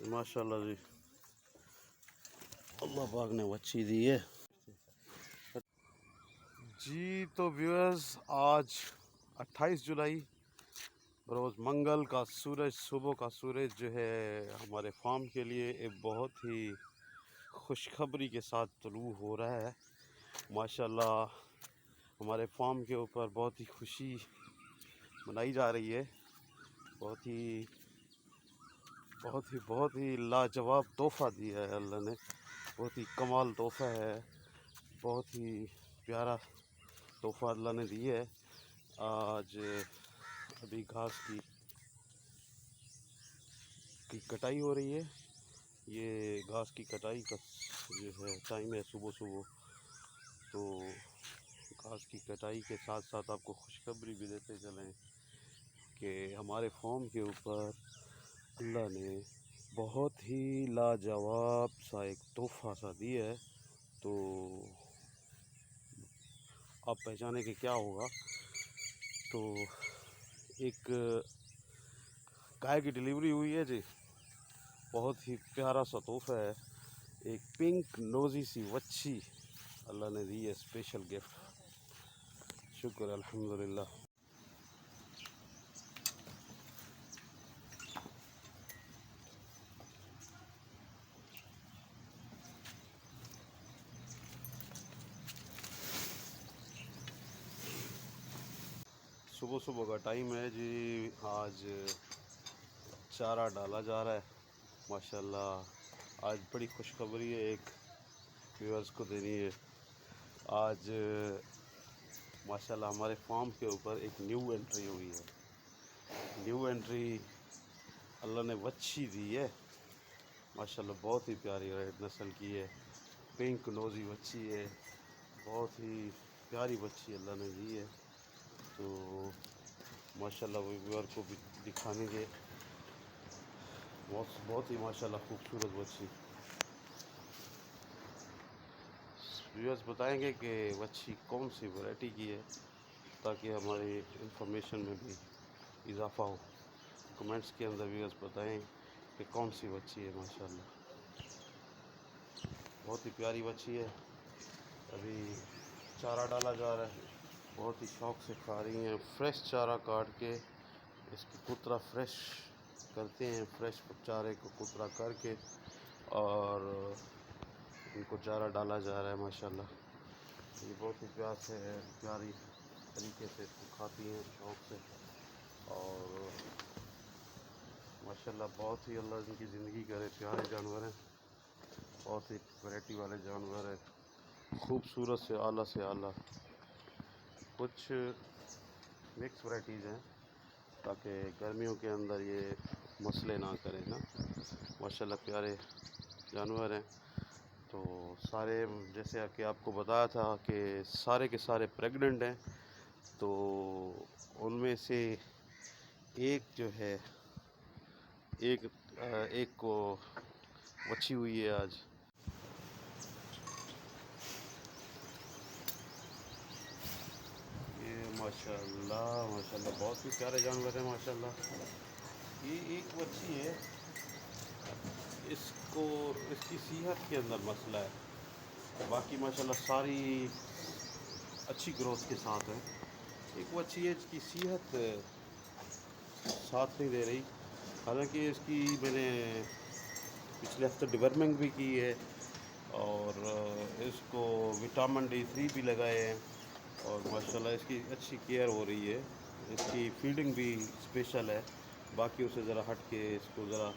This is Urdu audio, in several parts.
ماشاءاللہ جی، اللہ پاک نے اچھی دی ہے جی۔ تو ویورز، آج 28 جولائی روز منگل کا سورج، صبح کا سورج جو ہے ہمارے فارم کے لیے ایک بہت ہی خوشخبری کے ساتھ طلوع ہو رہا ہے۔ ماشاءاللہ ہمارے فارم کے اوپر بہت ہی خوشی منائی جا رہی ہے۔ بہت ہی لاجواب تحفہ دیا ہے اللہ نے، بہت ہی کمال تحفہ ہے، بہت ہی پیارا تحفہ اللہ نے دی ہے۔ آج ابھی گھاس کی کٹائی ہو رہی ہے۔ یہ گھاس کی کٹائی کا جو ہے ٹائم ہے صبح، تو گھاس کی کٹائی کے ساتھ ساتھ آپ کو خوشخبری بھی دیتے چلیں کہ ہمارے فارم کے اوپر اللہ نے بہت ہی لاجواب سا ایک تحفہ سا دیا ہے۔ تو آپ پہچانے کہ کیا ہوگا، تو ایک گائے کی ڈیلیوری ہوئی ہے جی، بہت ہی پیارا سا تحفہ ہے، ایک پنک نوزی سی وچھی اللہ نے دی ہے، اسپیشل گفٹ۔ شکر الحمدللہ۔ صبح کا ٹائم ہے جی، آج چارہ ڈالا جا رہا ہے۔ ماشاءاللہ آج بڑی خوشخبری ہے، ایک ویورز کو دینی ہے۔ آج ماشاءاللہ ہمارے فارم کے اوپر ایک نیو انٹری ہوئی ہے۔ نیو انٹری اللہ نے وچھی دی ہے، ماشاءاللہ بہت ہی پیاری ریڈ نسل کی ہے، پنک نوزی وچھی ہے، بہت ہی پیاری وچھی اللہ نے دی ہے۔ تو ماشاءاللہ وہ ویور کو بھی دکھانے کے، بہت ہی ماشاءاللہ خوبصورت وچھی۔ ویورز بتائیں گے کہ وچھی کون سی ورائٹی کی ہے، تاکہ ہماری انفارمیشن میں بھی اضافہ ہو۔ کمنٹس کے اندر ویورز بتائیں کہ کون سی وچھی ہے۔ ماشاءاللہ بہت ہی پیاری وچھی ہے۔ ابھی چارہ ڈالا جا رہا ہے، بہت ہی شوق سے کھا رہی ہیں۔ فریش چارہ کاٹ کے اس کی کترا فریش کرتے ہیں، فریش چارے کو کترا کر کے اور ان کو چارہ ڈالا جا رہا ہے۔ ماشاءاللہ یہ بہت ہی پیاری طریقے سے اس کو کھاتی ہیں، شوق سے، اور ماشاءاللہ بہت ہی اللہ ان کی زندگی کرے، پیارے جانور ہیں، بہت ہی ورائٹی والے جانور ہیں، خوبصورت سے اعلیٰ۔ کچھ مکس ورائٹیز ہیں تاکہ گرمیوں کے اندر یہ مسئلے نہ کریں نا۔ ماشاءاللہ پیارے جانور ہیں۔ تو سارے، جیسے کہ آپ کو بتایا تھا کہ سارے کے سارے پریگننٹ ہیں، تو ان میں سے ایک جو ہے، ایک کو وچھی ہوئی ہے آج۔ ماشاءاللہ بہت ہی پیارے جانور ہیں۔ ماشاءاللہ یہ ایک وچھی ہے، اس کی صحت کے اندر مسئلہ ہے، باقی ماشاءاللہ ساری اچھی گروتھ کے ساتھ ہے۔ ایک وچھی ہے جس کی صحت ساتھ نہیں دے رہی، حالانکہ اس کی میں نے پچھلے ہفتے ڈیورمنٹ بھی کی ہے، اور اس کو وٹامن D3 بھی لگائے ہیں، اور ماشاءاللہ اس کی اچھی کیئر ہو رہی ہے۔ اس کی فیڈنگ بھی اسپیشل ہے، باقیوں سے ذرا ہٹ کے اس کو ذرا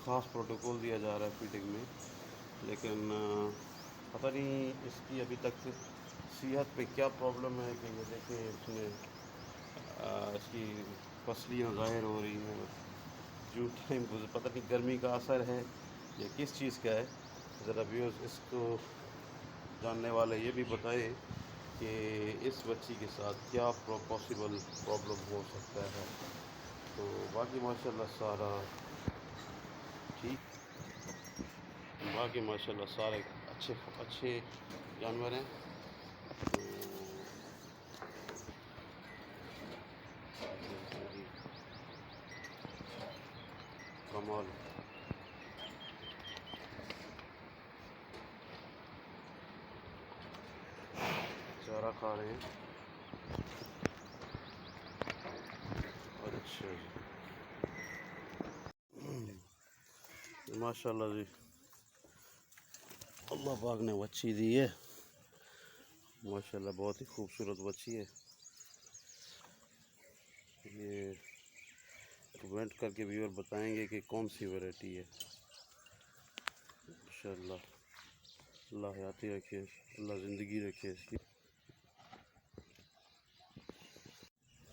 خاص پروٹوکول دیا جا رہا ہے فیڈنگ میں، لیکن پتہ نہیں اس کی ابھی تک صحت پہ کیا پرابلم ہے کہ یہ دیکھیں اس میں اس کی پسلیاں ظاہر ہو رہی ہیں۔ جو ٹائم پتہ نہیں گرمی کا اثر ہے یا کس چیز کا ہے، ذرا ویورز اس کو جاننے والے یہ بھی بتائیں کہ اس بچی کے ساتھ کیا پاسبل پرابلم ہو سکتا ہے۔ تو باقی ماشاءاللہ سارا ٹھیک، باقی ماشاءاللہ سارے اچھے جانور ہیں۔ تو کمال چارہ کھا رہے ہیں. اچھا جی ماشاء اللہ جی, اللہ پاک نے بچی دی ہے ماشاء اللہ, بہت ہی خوبصورت بچی ہے. یہ کمنٹ کر کے ویور بتائیں گے کہ کون سی ویرائٹی ہے. انشاءاللہ اللہ حیاتی رکھے, اللہ زندگی رکھے اس کی.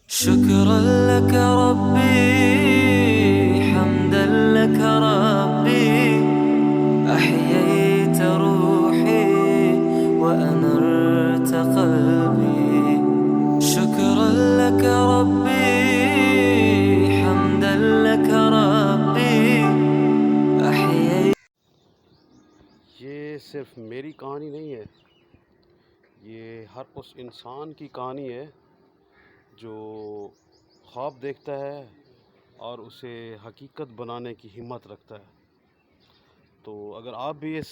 شكرا لك ربي حمدا لك ربي أحييت روحي وأنرت قلبي. شكرا لك ربي حمدا لك ربي أحييت. یہ صرف میری کہانی نہیں ہے, یہ ہر اس انسان کی کہانی ہے جو خواب دیکھتا ہے اور اسے حقیقت بنانے کی ہمت رکھتا ہے. تو اگر آپ بھی اس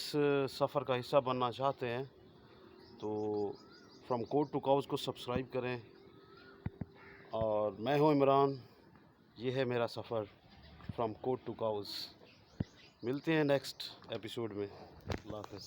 سفر کا حصہ بننا چاہتے ہیں تو فرام کوٹ ٹو کاؤز کو سبسکرائب کریں. اور میں ہوں عمران, یہ ہے میرا suffer from quote to cows. ملتے ہیں نیکسٹ ایپیسوڈ میں. اللہ حافظ.